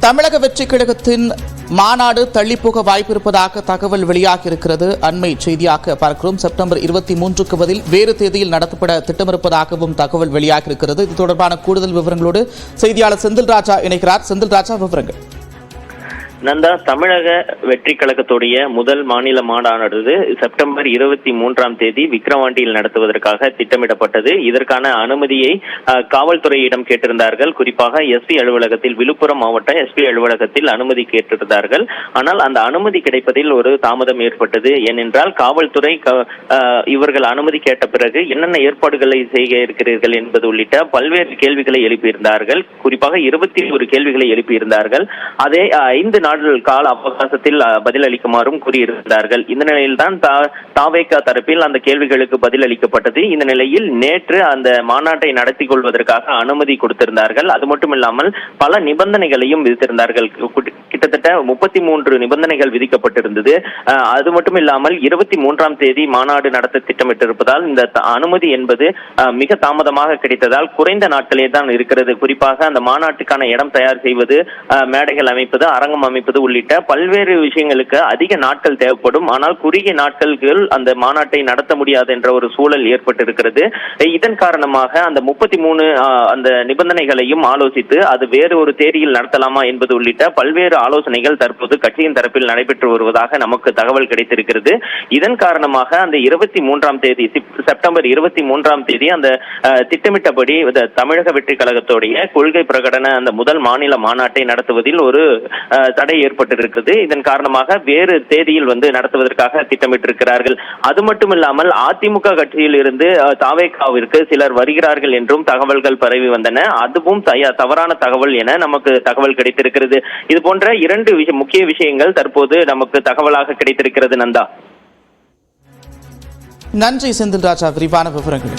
தமிழக வெற்றிக் கழகத்தின் மாநாடு தள்ளிப்போக வாய்ப்பிருப்பதாக தகவல் வெளியாகியிருக்கிறது. அண்மை செய்தியாக பார்க்கிறோம். செப்டம்பர் 23க்கு பதில் வேறு தேதியில் நடத்தப்பட திட்டமிருப்பதாகவும் தகவல் வெளியாகியிருக்கிறது. இது தொடர்பான கூடுதல் விவரங்களோடு செய்தியாளர் செந்தில் ராஜா இணைக்கிறார். செந்தில் ராஜா, விவரங்கள். நந்தா, தமிழக வெற்றி கழகத்துடைய முதல் மாநில மாநாடு செப்டம்பர் 23 விக்கிரவாண்டியில் நடத்துவதற்காக திட்டமிடப்பட்டது. இதற்கான அனுமதியை காவல்துறையிடம் கேட்டிருந்தார்கள். குறிப்பாக எஸ்பி அலுவலகத்தில், விழுப்புரம் மாவட்ட எஸ்பி அலுவலகத்தில் அனுமதி கேட்டிருந்தார்கள். ஆனால் அந்த அனுமதி கிடைப்பதில் ஒரு தாமதம் ஏற்பட்டது. ஏனென்றால் காவல்துறை இவர்கள் அனுமதி கேட்ட பிறகு என்னென்ன ஏற்பாடுகளை செய்ய இருக்கிறீர்கள் என்பது உள்ளிட்ட பல்வேறு கேள்விகளை எழுப்பியிருந்தார்கள். குறிப்பாக 21 கேள்விகளை எழுப்பியிருந்தார்கள். அதே 5 நாட்கள் கால அவகாசத்தில் பதிலளிக்குமாறும் கூறியிருந்தார்கள். இந்த நிலையில்தான் தாவேகா தரப்பில் அந்த கேள்விகளுக்கு பதிலளிக்கப்பட்டது. இந்த நிலையில் நேற்று அந்த மாநாட்டை நடத்தி கொள்வதற்காக அனுமதி கொடுத்திருந்தார்கள். அது மட்டுமில்லாமல் பல நிபந்தனைகளையும் விதித்திருந்தார்கள். கிட்டத்தட்ட 33 நிபந்தனைகள் விதிக்கப்பட்டிருந்தது. அது மட்டும் இல்லாமல் 23 மாநாடு நடத்த திட்டமிட்டிருப்பதால் இந்த அனுமதி என்பது மிக தாமதமாக கிடைத்ததால் குறைந்த நாட்களே தான் இருக்கிறது. குறிப்பாக அந்த மாநாட்டுக்கான இடம் தயார் செய்வது, மேடைகள் அமைப்பது, அரங்கம் அமைப்பது உள்ளிட்ட பல்வேறு விஷயங்களுக்கு அதிக நாட்கள் தேவைப்படும். ஆனால் குறுகிய நாட்களுக்கு அந்த மாநாட்டை நடத்த முடியாது என்ற ஒரு சூழல் ஏற்பட்டிருக்கிறது. இதன் காரணமாக அந்த 33 அந்த நிபந்தனைகளையும் ஆலோசித்து அது வேறு ஒரு தேதியில் நடத்தலாமா என்பது உள்ளிட்ட பல்வேறு ஆலோசனைகள் தற்போது கட்சியின் தரப்பில் நடைபெற்று வருவதாக நமக்கு தகவல் கிடைத்திருக்கிறது. இதன் காரணமாக அந்த 23 செப்டம்பர் 23 அந்த திட்டமிட்டபடி தமிழக வெற்றி கழகத்துடைய கொள்கை பிரகடன அந்த முதல் மாநில மாநாட்டை நடத்துவதில் ஒரு தடை ஏற்பட்டிருக்கிறது. இதன் காரணமாக வேறு தேதியில் நடத்துவதற்காக திட்டமிட்டிருக்கிறார்கள். அது மட்டுமில்லாமல் அதிமுக கட்சியில் இருந்து தாவேகாவிற்கு சிலர் வருகிறார்கள் என்றும் தகவல்கள் பரவி வந்தன. அதுவும் தவறான தகவல் என நமக்கு தகவல் கிடைத்திருக்கிறது. இது போன்ற 2 முக்கிய விஷயங்கள் தற்போது நமக்கு தகவலாக கிடைத்திருக்கிறது. நந்தா, நன்றி செந்தில் ராஜா, விரிவான விவரங்கள்.